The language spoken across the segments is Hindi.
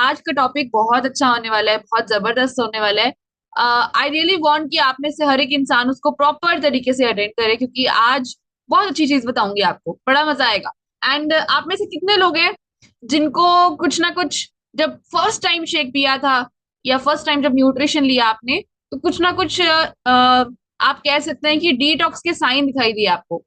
आज का टॉपिक बहुत अच्छा होने वाला है, बहुत जबरदस्त होने वाला है। आई रियली वांट कि आप में से हर एक इंसान उसको प्रॉपर तरीके से अटेंड करे, क्योंकि आज बहुत अच्छी चीज बताऊंगी आपको, बड़ा मजा आएगा। एंड आप में से कितने लोग हैं जिनको कुछ ना कुछ, जब फर्स्ट टाइम शेक पिया था या फर्स्ट टाइम जब न्यूट्रिशन लिया आपने, तो कुछ ना कुछ आप कह सकते हैं कि डिटॉक्स के साइन दिखाई दिए आपको।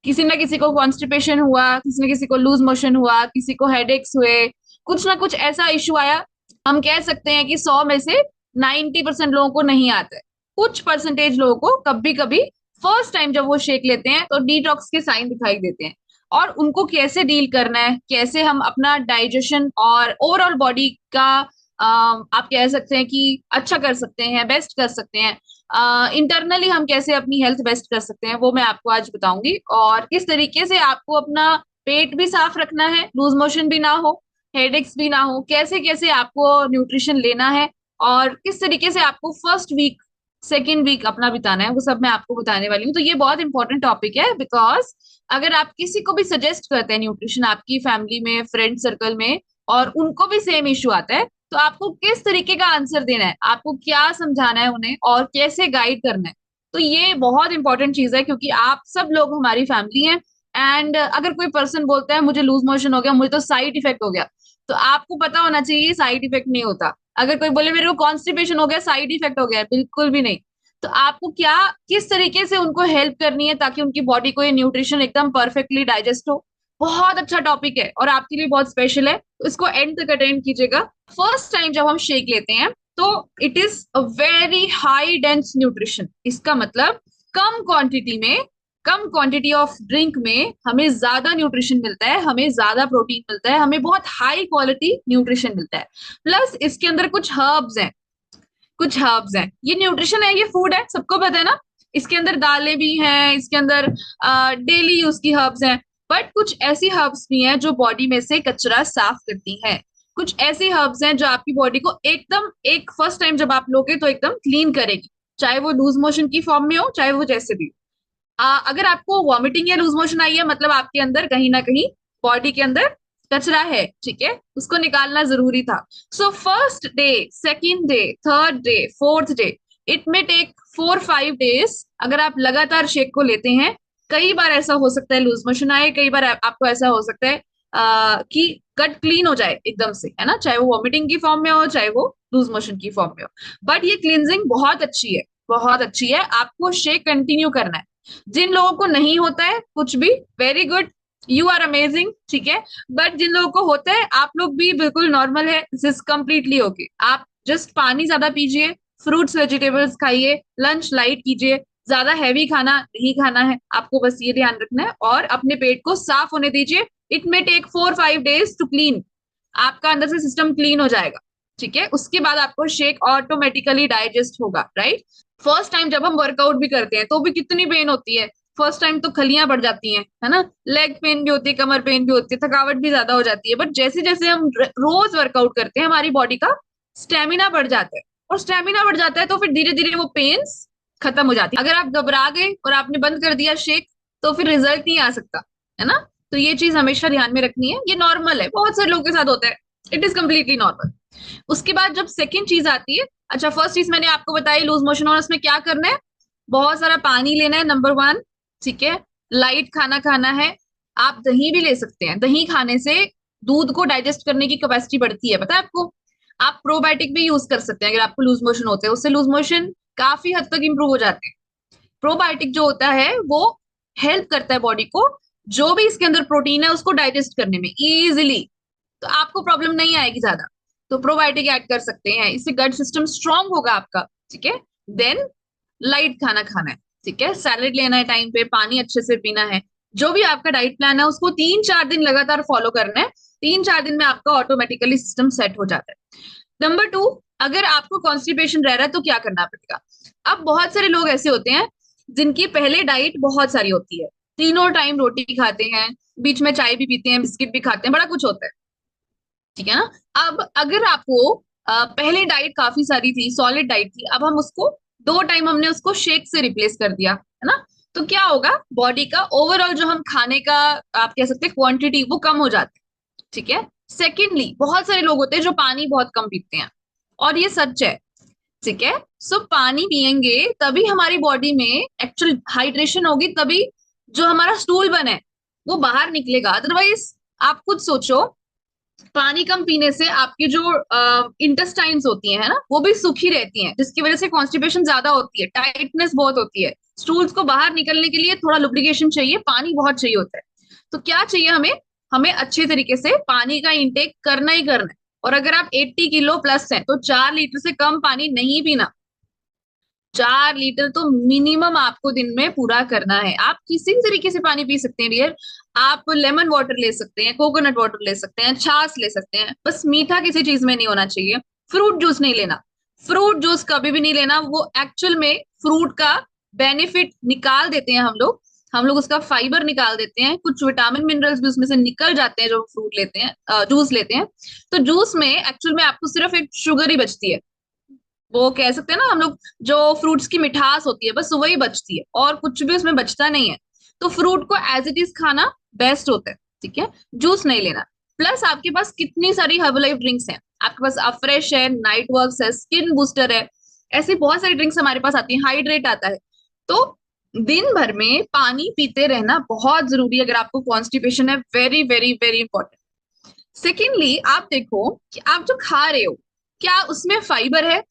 किसी ना किसी को कॉन्स्टिपेशन हुआ, किसी न किसी को लूज मोशन हुआ, किसी को हेडेक्स हुए, कुछ ना कुछ ऐसा इश्यू आया। हम कह सकते हैं कि 100 में से 90% लोगों को नहीं आता है। कुछ परसेंटेज लोगों को कभी कभी फर्स्ट टाइम जब वो शेक लेते हैं तो डिटॉक्स के साइन दिखाई देते हैं। और उनको कैसे डील करना है, कैसे हम अपना डाइजेशन और ओवरऑल बॉडी का आप कह सकते हैं कि अच्छा कर सकते हैं, बेस्ट कर सकते हैं। इंटरनली हम कैसे अपनी हेल्थ बेस्ट कर सकते हैं, वो मैं आपको आज बताऊंगी। और किस तरीके से आपको अपना पेट भी साफ रखना है, लूज मोशन भी ना हो, हेडेक्स भी ना हो, कैसे कैसे आपको न्यूट्रिशन लेना है, और किस तरीके से आपको फर्स्ट वीक सेकेंड वीक अपना बिताना है, वो सब मैं आपको बताने वाली हूँ। तो ये बहुत इंपॉर्टेंट टॉपिक है, बिकॉज अगर आप किसी को भी सजेस्ट करते हैं न्यूट्रिशन आपकी फैमिली में, फ्रेंड सर्कल में, और उनको भी सेम इश्यू आता है, तो आपको किस तरीके का आंसर देना है, आपको क्या समझाना है उन्हें, और कैसे गाइड करना है। तो ये बहुत इंपॉर्टेंट चीज है, क्योंकि आप सब लोग हमारी फैमिली हैं। एंड अगर कोई पर्सन बोलता है मुझे लूज मोशन हो गया, मुझे तो साइड इफेक्ट हो गया, तो आपको पता होना चाहिए साइड इफेक्ट नहीं होता। अगर कोई बोले मेरे को कॉन्स्टिपेशन हो गया, साइड इफेक्ट हो गया, बिल्कुल भी नहीं। तो आपको क्या, किस तरीके से उनको हेल्प करनी है ताकि उनकी बॉडी को ये न्यूट्रिशन एकदम परफेक्टली डाइजेस्ट हो। बहुत अच्छा टॉपिक है और आपके लिए बहुत स्पेशल है, तो इसको एंड तक अटेंड कीजिएगा। फर्स्ट टाइम जब हम शेक लेते हैं तो it is a very high dense nutrition. इसका मतलब कम क्वांटिटी में, कम क्वांटिटी ऑफ ड्रिंक में हमें ज्यादा न्यूट्रिशन मिलता है, हमें ज्यादा प्रोटीन मिलता है, हमें बहुत हाई क्वालिटी न्यूट्रिशन मिलता है। प्लस इसके अंदर कुछ हर्ब्स हैं, कुछ हर्ब्स हैं। ये न्यूट्रिशन है, ये फूड है, सबको पता है ना। इसके अंदर दालें भी हैं, इसके अंदर डेली यूज की हर्ब्स हैं। बट कुछ ऐसी हर्ब्स भी हैं जो बॉडी में से कचरा साफ करती हैं। कुछ ऐसी हर्ब्स हैं जो आपकी बॉडी को एकदम, एक फर्स्ट टाइम जब आप लोगे तो एकदम क्लीन करेगी, चाहे वो लूज मोशन की फॉर्म में हो, चाहे वो जैसे भी हो। अगर आपको वॉमिटिंग या लूज मोशन आई है, मतलब आपके अंदर कहीं ना कहीं बॉडी के अंदर कचरा है, ठीक है, उसको निकालना जरूरी था। So first day, second day, third day, fourth day, it में टेक 4-5 डेज। अगर आप लगातार शेक को लेते हैं, कई बार ऐसा हो सकता है लूज मोशन आए, कई बार आपको ऐसा हो सकता है कि गट क्लीन हो जाए एकदम से, है ना, चाहे वो वॉमिटिंग की फॉर्म में हो, चाहे वो लूज मोशन की फॉर्म में हो। बट ये क्लींजिंग बहुत अच्छी है, बहुत अच्छी है, आपको शेक कंटिन्यू करना है। जिन लोगों को नहीं होता है कुछ भी, very good, you are amazing, ठीक है। बट जिन लोगों को होता है, आप लोग भी बिल्कुल नॉर्मल है, दिस इज कम्प्लीटली ओके। आप जस्ट पानी ज्यादा पीजिए, फ्रूट्स वेजिटेबल्स खाइए, लंच लाइट कीजिए, ज्यादा हैवी खाना नहीं खाना है आपको, बस ये ध्यान रखना है, और अपने पेट को साफ होने दीजिए। It may take 4-5 days to clean. आपका अंदर से सिस्टम क्लीन हो जाएगा, ठीक है, उसके बाद आपको शेक ऑटोमेटिकली डाइजेस्ट होगा, राइट। फर्स्ट टाइम जब हम वर्कआउट भी करते हैं तो भी कितनी पेन होती है। फर्स्ट टाइम तो खलियां बढ़ जाती हैं, है ना, लेग पेन भी होती है, कमर पेन भी होती है, थकावट भी ज्यादा हो जाती है। बट जैसे जैसे हम रोज वर्कआउट करते हैं, हमारी बॉडी का स्टेमिना बढ़ जाता है, और स्टेमिना बढ़ जाता है तो फिर धीरे धीरे वो पेन्स खत्म हो जाती है। अगर आप घबरा गए और आपने बंद कर दिया शेक, तो फिर रिजल्ट नहीं आ सकता, है ना। तो ये चीज हमेशा ध्यान में रखनी है, ये नॉर्मल है, बहुत सारे लोगों के साथ होता है, इट इज कम्प्लीटली नॉर्मल। उसके बाद जब सेकेंड चीज आती है, अच्छा फर्स्ट चीज मैंने आपको बताई लूज मोशन होना, उसमें क्या करना है, बहुत सारा पानी लेना है, नंबर वन, ठीक है। लाइट खाना खाना है। आप दही भी ले सकते हैं, दही खाने से दूध को डाइजेस्ट करने की कैपेसिटी बढ़ती है, पता है आपको। आप प्रोबायोटिक भी यूज कर सकते हैं अगर आपको लूज मोशन होते हैं, उससे लूज मोशन काफी हद तक इंप्रूव हो जाते हैं। प्रोबायोटिक जो होता है वो हेल्प करता है बॉडी को, जो भी इसके अंदर प्रोटीन है उसको डाइजेस्ट करने में इजिली, तो आपको प्रॉब्लम नहीं आएगी ज्यादा। तो प्रोबायोटिक ऐड कर सकते हैं, इससे गट सिस्टम स्ट्रांग होगा आपका, ठीक है। देन लाइट खाना खाना है, ठीक है, सैलेड लेना है टाइम पे, पानी अच्छे से पीना है। जो भी आपका डाइट प्लान है उसको 3-4 दिन लगातार फॉलो करना है। 3-4 दिन में आपका ऑटोमेटिकली सिस्टम सेट हो जाता है। नंबर टू, अगर आपको कॉन्स्टिपेशन रह रहा है तो क्या करना पड़ेगा। अब बहुत सारे लोग ऐसे होते हैं जिनकी पहले डाइट बहुत सारी होती है, तीनों टाइम रोटी खाते हैं, बीच में चाय भी पीते हैं, बिस्किट भी खाते हैं, बड़ा कुछ होता है, ठीक है ना। अब अगर आपको पहले डाइट काफी सारी थी, सॉलिड डाइट थी, अब हम उसको 2 टाइम हमने उसको शेक से रिप्लेस कर दिया, है ना, तो क्या होगा, बॉडी का ओवरऑल जो हम खाने का, आप कह सकते हैं क्वांटिटी, वो कम हो जाती है, ठीक है। सेकेंडली, बहुत सारे लोग होते हैं जो पानी बहुत कम पीते हैं, और ये सच है, ठीक है। सो पानी पियेंगे तभी हमारी बॉडी में एक्चुअल हाइड्रेशन होगी, तभी जो हमारा स्टूल बने वो बाहर निकलेगा। अदरवाइज आप खुद सोचो, पानी कम पीने से आपकी जो इंटेस्टाइन्स होती है ना, वो भी सूखी रहती हैं, जिसकी वजह से कॉन्स्टिपेशन ज्यादा होती है, टाइटनेस बहुत होती है। स्टूल्स को बाहर निकलने के लिए थोड़ा लुब्रिकेशन चाहिए, पानी बहुत चाहिए होता है। तो क्या चाहिए हमें? हमें अच्छे तरीके से पानी का इंटेक करना ही करना है। और अगर आप 80 किलो प्लस हैं तो 4 लीटर से कम पानी नहीं पीना। 4 लीटर तो मिनिमम आपको दिन में पूरा करना है। आप किसी भी तरीके से पानी पी सकते हैं डियर। आप लेमन वाटर ले सकते हैं, कोकोनट वाटर ले सकते हैं, छाछ ले सकते हैं, बस मीठा किसी चीज में नहीं होना चाहिए। फ्रूट जूस नहीं लेना। फ्रूट जूस कभी भी नहीं लेना, वो एक्चुअल में फ्रूट का बेनिफिट निकाल देते हैं हम लोग। हम लोग उसका फाइबर निकाल देते हैं, कुछ विटामिन मिनरल्स भी उसमें से निकल जाते हैं जो फ्रूट लेते हैं, जूस लेते हैं। तो जूस में एक्चुअल में आपको सिर्फ एक शुगर ही बचती है। वो कह सकते हैं ना हम लोग, जो फ्रूट्स की मिठास होती है बस वही बचती है, और कुछ भी उसमें बचता नहीं है। तो फ्रूट को एज इट इज खाना बेस्ट होता है, ठीक है। जूस नहीं लेना। प्लस आपके पास कितनी सारी हर्बलाइफ ड्रिंक्स हैं, आपके पास अफ्रेश है, नाइट वर्क्स है, स्किन बूस्टर है, ऐसी बहुत सारी ड्रिंक्स हमारे पास आती है, हाइड्रेट आता है। तो दिन भर में पानी पीते रहना बहुत जरूरी है, अगर आपको कॉन्स्टिपेशन है, very very very important. Secondly, आप देखो कि आप जो खा रहे हो, क्या उसमें फाइबर है?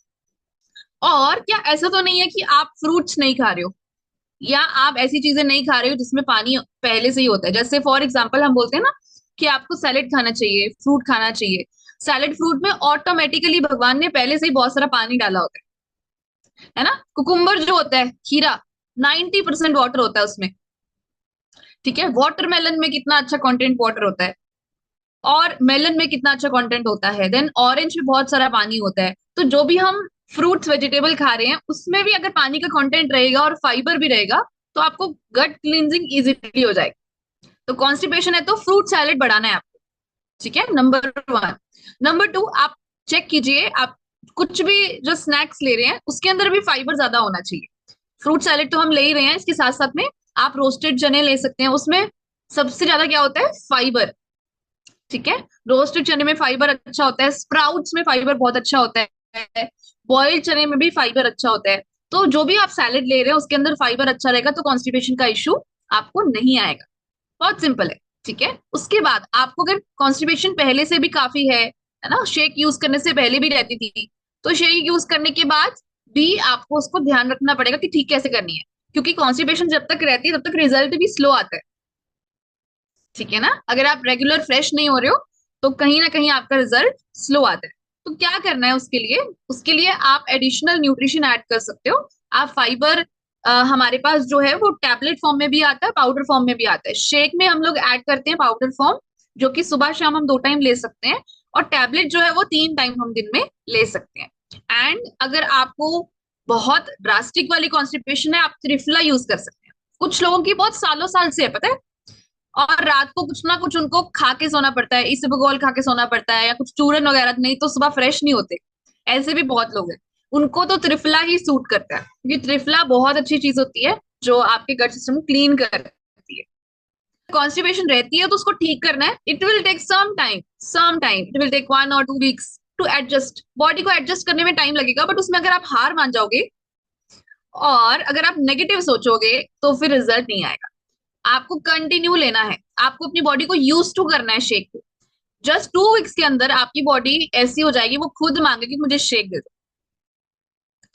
और क्या ऐसा तो नहीं है कि आप फ्रूट्स नहीं खा रहे हो, या आप ऐसी चीजें नहीं खा रहे हो जिसमें पानी पहले से ही होता है? जैसे फॉर एग्जाम्पल हम बोलते हैं ना कि आपको सैलेड खाना चाहिए, फ्रूट खाना चाहिए। सैलेड फ्रूट में ऑटोमेटिकली भगवान ने पहले से ही बहुत सारा पानी डाला होता है ना। कुकुम्बर जो होता है, खीरा, 90% वाटर होता है उसमें, ठीक है। वाटरमेलन में कितना अच्छा कंटेंट वाटर होता है, और मेलन में कितना अच्छा कंटेंट होता है, देन ऑरेंज में बहुत सारा पानी होता है। तो जो भी हम फ्रूट्स वेजिटेबल खा रहे हैं उसमें भी अगर पानी का कंटेंट रहेगा और फाइबर भी रहेगा, तो आपको गट क्लींजिंग इजीली हो जाएगी। तो कॉन्स्टिपेशन है तो फ्रूट सैलेड बढ़ाना है आपको, ठीक है, नंबर 1। नंबर 2, आप चेक कीजिए, आप कुछ भी जो स्नैक्स ले रहे हैं उसके अंदर भी फाइबर ज्यादा होना चाहिए। फ्रूट सैलेड तो हम ले ही रहे हैं, इसके साथ साथ में आप रोस्टेड चने ले सकते हैं, उसमें सबसे ज्यादा क्या होता है? फाइबर, ठीक है। रोस्टेड चने में फाइबर अच्छा होता है, स्प्राउट्स में फाइबर बहुत अच्छा होता है, बॉइल्ड चने में भी फाइबर अच्छा होता है। तो जो भी आप सैलेड ले रहे हैं उसके अंदर फाइबर अच्छा रहेगा, तो कॉन्स्टिपेशन का इश्यू आपको नहीं आएगा। बहुत सिंपल है, ठीक है। उसके बाद आपको अगर कॉन्स्टिपेशन पहले से भी काफी है ना, शेक यूज करने से पहले भी रहती थी, तो शेक यूज करने के बाद भी आपको उसको ध्यान रखना पड़ेगा कि ठीक कैसे करनी है, क्योंकि कॉन्स्टिपेशन जब तक रहती है तब तक रिजल्ट भी स्लो आता है, ठीक है ना। अगर आप रेगुलर फ्रेश नहीं हो रहे हो तो कहीं ना कहीं आपका रिजल्ट स्लो आता है। तो क्या करना है उसके लिए? उसके लिए आप एडिशनल न्यूट्रिशन ऐड कर सकते हो। आप फाइबर, हमारे पास जो है वो टैबलेट फॉर्म में भी आता है, पाउडर फॉर्म में भी आता है। शेक में हम लोग ऐड करते हैं पाउडर फॉर्म, जो कि सुबह शाम हम 2 टाइम ले सकते हैं, और टैबलेट जो है वो 3 टाइम हम दिन में ले सकते हैं। एंड अगर आपको बहुत ड्रास्टिक वाली कॉन्स्टिपेशन है, आप त्रिफला यूज कर सकते हैं। कुछ लोगों की बहुत सालों साल से है, पता है, और रात को कुछ ना कुछ उनको खा के सोना पड़ता है, इसबगोल खा के सोना पड़ता है, या कुछ चूरन वगैरह, नहीं तो सुबह फ्रेश नहीं होते। ऐसे भी बहुत लोग हैं, उनको तो त्रिफला ही सूट करता है, क्योंकि त्रिफला बहुत अच्छी चीज होती है जो आपके गट सिस्टम क्लीन करती है। कॉन्स्टिपेशन रहती है तो उसको ठीक करना है, it will take some time, it will take 1 और 2 वीक्स टू एडजस्ट। बॉडी को एडजस्ट करने में टाइम लगेगा, बट उसमें अगर आप हार मान जाओगे और अगर आप नेगेटिव सोचोगे तो फिर रिजल्ट नहीं आएगा। आपको कंटिन्यू लेना है, आपको अपनी बॉडी को यूज टू करना है शेक को। जस्ट 2 वीक्स के अंदर आपकी बॉडी ऐसी हो जाएगी, वो खुद मांगेगी मुझे शेक दे दो।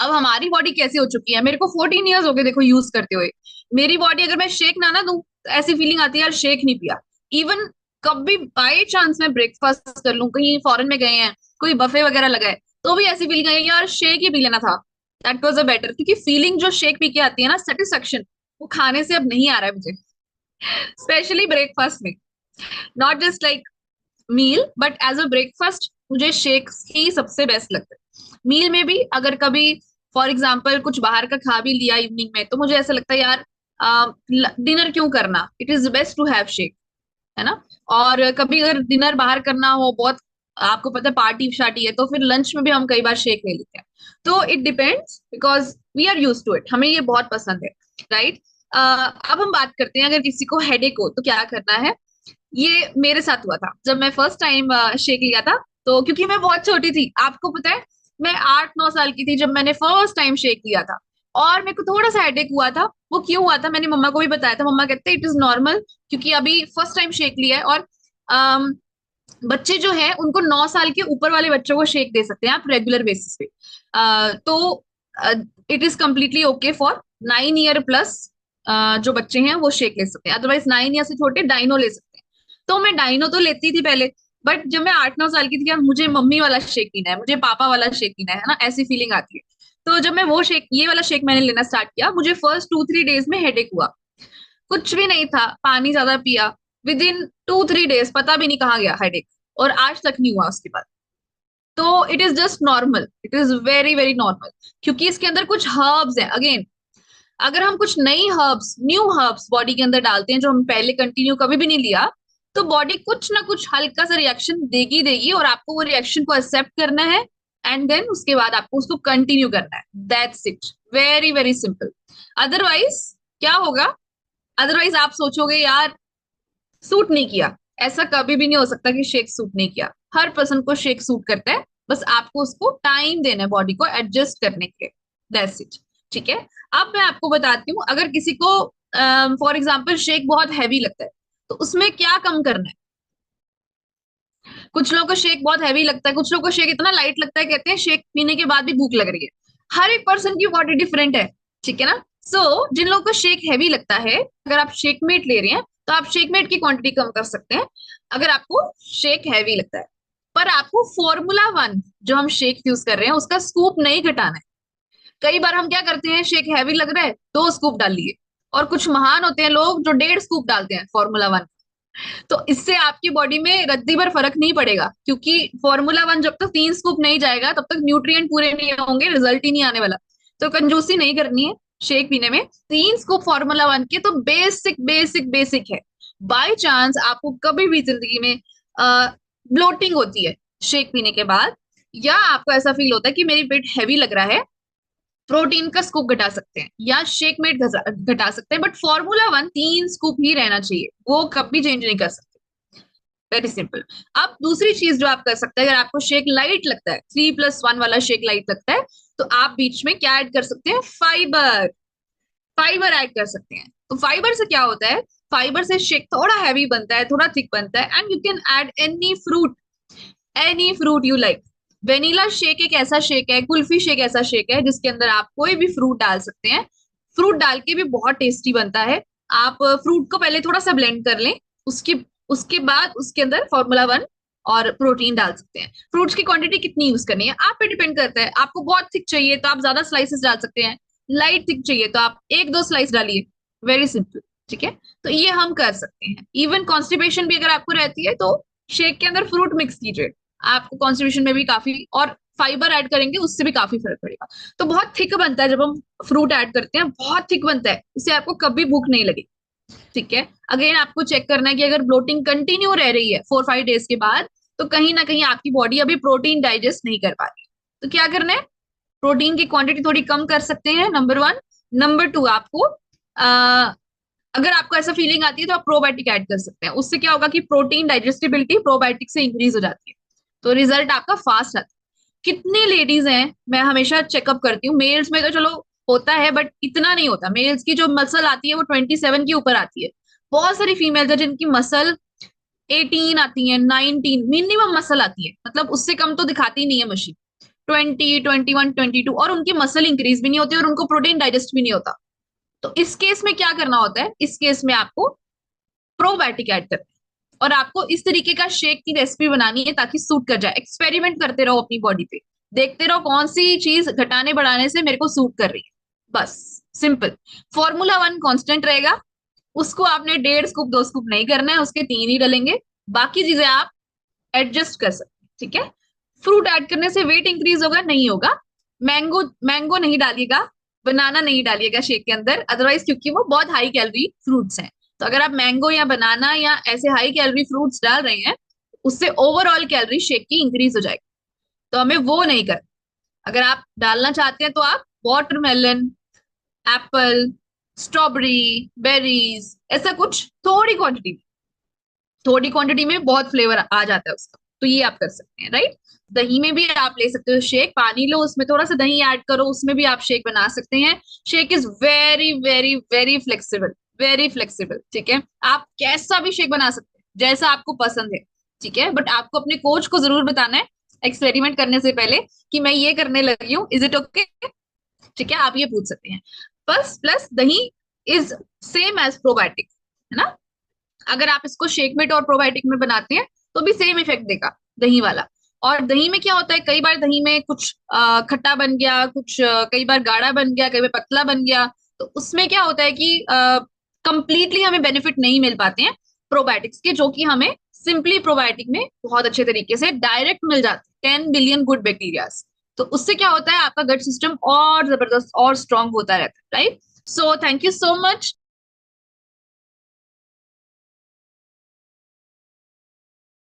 अब हमारी बॉडी कैसी हो चुकी है, मेरे को 14 ईयर्स हो गए देखो यूज करते हुए। मेरी बॉडी अगर मैं शेक ना दूं तो ऐसी फीलिंग आती है यार शेक नहीं पिया। इवन कभी बाय चांस मैं ब्रेकफास्ट कर लूं, कहीं फॉरेन में गए हैं, कोई बफे वगैरह लगा है, तो भी ऐसी फीलिंग आई यार शेक ही पी लेना था, दैट वाज अ बेटर। क्योंकि फीलिंग जो शेक पी के आती है ना, सेटिस्फेक्शन, वो खाने से अब नहीं आ रहा है मुझे, स्पेशली ब्रेकफास्ट में। Not just like meal, but as a breakfast मुझे शेक्स ही सबसे बेस्ट लगता है। मील में भी अगर कभी फॉर एग्जाम्पल कुछ बाहर का खा भी लिया इवनिंग में, तो मुझे ऐसा लगता है यार डिनर क्यों करना, it is best to have shake, है ना। और कभी अगर डिनर बाहर करना हो बहुत, आपको पता है पार्टी शार्टी है, तो फिर लंच में भी हम कई बार शेक ले लेते हैं। तो it depends, because we are use to it, हमें ये बहुत पसंद है, राइट। अब हम बात करते हैं अगर किसी को हेडेक हो तो क्या करना है। ये मेरे साथ हुआ था जब मैं फर्स्ट टाइम शेक लिया था। तो क्योंकि मैं बहुत छोटी थी, आपको पता है, मैं 8-9 साल की थी जब मैंने फर्स्ट टाइम शेक लिया था। और मेरे को थोड़ा सा हेडेक हुआ था। वो क्यों हुआ था मैंने मम्मा को भी बताया था, मम्मा कहते इट इज नॉर्मल, क्योंकि अभी फर्स्ट टाइम शेक लिया है। और बच्चे जो है उनको 9 साल के ऊपर वाले बच्चों को शेक दे सकते हैं आप रेगुलर बेसिस पे। तो it is completely okay for 9 year plus. जो बच्चे हैं वो शेक ले सकते हैं, अदरवाइज 9 ईयर से छोटे डाइनो ले सकते हैं। तो मैं डाइनो तो लेती थी पहले, बट जब मैं 8-9 साल की थी, क्या मुझे मम्मी वाला शेक पीना है, मुझे पापा वाला शेक पीना है ना, ऐसी फीलिंग आती है। तो जब मैं वो शेक, ये वाला शेक मैंने लेना स्टार्ट किया, मुझे फर्स्ट 2-3 डेज में हेडेक हुआ। कुछ भी नहीं था, पानी ज्यादा पिया, विद इन 2-3 डेज पता भी नहीं कहाँ गया हेडेक, और आज तक नहीं हुआ उसके बाद। तो it is just normal, it is very very normal, क्योंकि इसके अंदर कुछ हर्ब्स हैं। अगेन, अगर हम कुछ नई हर्ब्स, न्यू हर्ब्स बॉडी के अंदर डालते हैं जो हम पहले कंटिन्यू कभी भी नहीं लिया, तो बॉडी कुछ ना कुछ हल्का सा रिएक्शन देगी देगी, और आपको वो रिएक्शन को एक्सेप्ट करना है, एंड देन उसके बाद आपको उसको कंटिन्यू करना है। That's it, very very simple. Otherwise क्या होगा, अदरवाइज आप सोचोगे यार सूट नहीं किया। ऐसा कभी भी नहीं हो सकता कि शेक सूट नहीं किया, हर पर्सन को शेक सूट करता है। बस आपको उसको टाइम देना है बॉडी को एडजस्ट करने के लिए। That's it. ठीक है। अब मैं आपको बताती हूँ, अगर किसी को फॉर एग्जाम्पल शेक बहुत हैवी लगता है, तो उसमें क्या कम करना है। कुछ लोगों को शेक बहुत हैवी लगता है, कुछ लोगों को शेक इतना लाइट लगता है, कहते हैं शेक पीने के बाद भी भूख लग रही है। हर एक पर्सन की बॉडी डिफरेंट है। ठीक है ना। जिन लोगों को शेक हैवी लगता है, अगर आप शेक मेट ले रहे हैं, तो आप शेक मेट की क्वांटिटी कम कर सकते हैं, अगर आपको शेक हैवी लगता है। पर आपको फॉर्मूला 1 जो हम शेक यूज कर रहे हैं उसका स्कूप नहीं घटाना है। कई बार हम क्या करते हैं, शेक हैवी लग रहा है 2 स्कूप डाल लिए, और कुछ महान होते हैं लोग जो 1.5 स्कूप डालते हैं फॉर्मूला 1। तो इससे आपकी बॉडी में रद्दी भर फर्क नहीं पड़ेगा, क्योंकि फॉर्मूला 1 जब तक 3 स्कूप नहीं जाएगा तब तक न्यूट्रिएंट पूरे नहीं होंगे, रिजल्ट ही नहीं आने वाला। तो कंजूसी नहीं करनी है शेक पीने में। 3 स्कूप फॉर्मूला 1 के तो बेसिक बेसिक बेसिक है। बाय चांस आपको कभी भी जिंदगी में ब्लोटिंग होती है शेक पीने के बाद, या आपको ऐसा फील होता है कि मेरी पेट हैवी लग रहा है, प्रोटीन का स्कूप घटा सकते हैं या शेक मेट घटा सकते हैं, बट फॉर्मूला 1 3 स्कूप ही रहना चाहिए, वो कभी चेंज नहीं कर सकते। Very simple. अब दूसरी चीज जो आप कर सकते हैं, अगर आपको शेक लाइट लगता है, 3+1 वाला शेक लाइट लगता है, तो आप बीच में क्या ऐड कर सकते हैं, फाइबर। फाइबर ऐड कर सकते हैं। तो फाइबर से क्या होता है, फाइबर से शेक थोड़ा हैवी बनता है, थोड़ा थिक बनता है, and you can add any fruit you like. Vanilla shake एक ऐसा शेक है, कुल्फी शेक ऐसा शेक है जिसके अंदर आप कोई भी फ्रूट डाल सकते हैं। फ्रूट डाल के भी बहुत टेस्टी बनता है। आप फ्रूट को पहले थोड़ा सा ब्लेंड कर लें, उसके उसके बाद उसके अंदर फॉर्मूला 1 और प्रोटीन डाल सकते हैं। फ्रूट्स की क्वांटिटी कितनी यूज करनी है आप पे डिपेंड करता है, आपको बहुत थिक चाहिए तो आप ज्यादा स्लाइसेस डाल सकते हैं, लाइट थिक चाहिए तो आप 1-2 स्लाइस डालिए। Very simple. ठीक है। तो ये हम कर सकते हैं। इवन कॉन्स्टिपेशन भी अगर आपको रहती है, तो शेक के अंदर फ्रूट मिक्स कीजिए, आपको कॉन्स्टिपेशन में भी काफी, और फाइबर ऐड करेंगे उससे भी काफी फर्क पड़ेगा। तो बहुत थिक बनता है जब हम फ्रूट ऐड करते हैं, बहुत थिक बनता है, उससे आपको कभी भूख नहीं लगेगी। ठीक है। अगेन आपको चेक करना है कि अगर ब्लोटिंग कंटिन्यू रह रही है 4-5 डेज के बाद, तो कहीं ना कहीं आपकी बॉडी अभी प्रोटीन डाइजेस्ट नहीं कर पा रही है। तो क्या करना है, प्रोटीन की क्वांटिटी थोड़ी कम कर सकते हैं, नंबर 1। नंबर 2, आपको अगर आपको ऐसा फीलिंग आती है तो आप प्रोबायोटिक ऐड कर सकते हैं। उससे क्या होगा कि प्रोटीन डाइजेस्टिबिलिटी प्रोबायोटिक से इंक्रीज हो जाती है, तो रिजल्ट आपका फास्ट आता है। कितनी लेडीज हैं, मैं हमेशा चेकअप करती हूँ, मेल्स में तो चलो होता है बट इतना नहीं होता। मेल्स की जो मसल आती है वो 27 के ऊपर आती है। बहुत सारी फीमेल्स है जिनकी मसल 18 आती है, 19 मिनिमम मसल आती है, मतलब उससे कम तो दिखाती नहीं है मशीन। 20, 21, 22, और उनकी मसल इंक्रीज भी नहीं होती और उनको प्रोटीन डाइजेस्ट भी नहीं होता। तो इस केस में क्या करना होता है, इस केस में आपको प्रोबायोटिक ऐड करना है, और आपको इस तरीके का शेक की रेसिपी बनानी है ताकि सूट कर जाए। एक्सपेरिमेंट करते रहो अपनी बॉडी पे, देखते रहो कौन सी चीज घटाने बढ़ाने से मेरे को सूट कर रही है, बस। सिंपल। फॉर्मूला 1 कांस्टेंट रहेगा, उसको आपने 1.5 स्कूप 2 स्कूप नहीं करना है, उसके 3 ही डलेंगे। बाकी चीजें आप एडजस्ट कर सकते हैं। ठीक है। फ्रूट ऐड करने से वेट इंक्रीज होगा नहीं होगा। मैंगो मैंगो नहीं डालिएगा, बनाना नहीं डालिएगा शेक के अंदर, अदरवाइज, क्योंकि वो बहुत हाई कैलोरी फ्रूट्स हैं। तो अगर आप मैंगो या बनाना या ऐसे हाई कैलोरी फ्रूट्स डाल रहे हैं, उससे ओवरऑल कैलोरी शेक की इंक्रीज हो जाएगी। तो हमें वो नहीं करना। अगर आप डालना चाहते हैं तो आप वाटरमेलन, एप्पल, स्ट्रॉबेरी, बेरीज, ऐसा कुछ थोड़ी क्वांटिटी, थोड़ी क्वांटिटी में बहुत फ्लेवर आ जाता है उसका, तो ये आप कर सकते हैं, राइट। दही में भी आप ले सकते हो शेक, पानी लो उसमें थोड़ा सा दही ऐड करो, उसमें भी आप शेक बना सकते हैं। Shake is very very very flexible, very flexible, ठीक है। आप कैसा भी शेक बना सकते हैं जैसा आपको पसंद है, ठीक है। बट आपको अपने कोच को जरूर बताना है एक्सपेरिमेंट करने से पहले कि मैं ये करने लगी हूँ, इज इट ओके, ठीक है, आप ये पूछ सकते हैं। बस प्लस दही इज सेम एज प्रोबायोटिक, है ना। अगर आप इसको शेक मेट और प्रोबायोटिक में बनाते हैं तो भी सेम इफेक्ट देगा दही वाला। और दही में क्या होता है, कई बार दही में कुछ खट्टा बन गया, कुछ कई बार गाढ़ा बन गया, कई बार पतला बन गया, तो उसमें क्या होता है कि कंप्लीटली हमें बेनिफिट नहीं मिल पाते हैं प्रोबायोटिक्स के, जो कि हमें सिंपली प्रोबायोटिक में बहुत अच्छे तरीके से डायरेक्ट मिल जाते हैं, 10 बिलियन गुड बैक्टीरियाज। तो उससे क्या होता है, आपका गट सिस्टम और जबरदस्त और स्ट्रांग होता रहता है, right. So thank you so much.